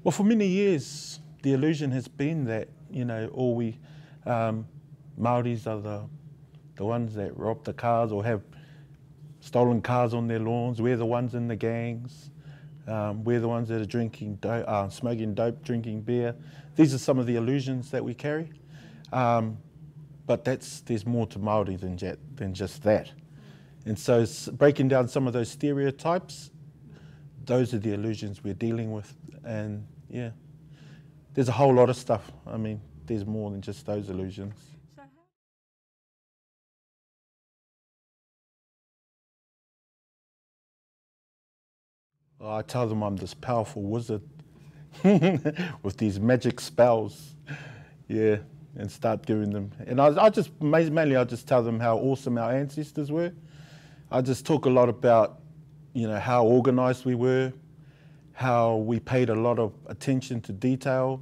Well, for many years, the illusion has been that, you know, all we Māoris are the ones that rob the cars or have stolen cars on their lawns. We're the ones in the gangs. We're the ones that are drinking smoking dope, drinking beer. These are some of the illusions that we carry. But there's more to Māori than just that. And so breaking down some of those stereotypes, those are the illusions we're dealing with. And yeah, there's a whole lot of stuff. I mean, there's more than just those illusions. I tell them I'm this powerful wizard with these magic spells, yeah, and start giving them. And I just tell them how awesome our ancestors were. I just talk a lot about, you know, how organised we were, how we paid a lot of attention to detail,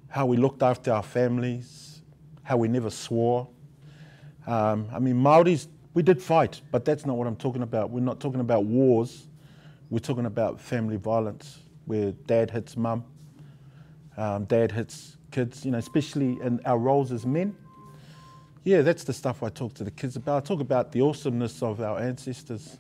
how we looked after our families, how we never swore. I mean, Māoris, we did fight, but that's not what I'm talking about. We're not talking about wars. We're talking about family violence, where dad hits mum, dad hits kids, you know, especially in our roles as men. Yeah, that's the stuff I talk to the kids about. I talk about the awesomeness of our ancestors.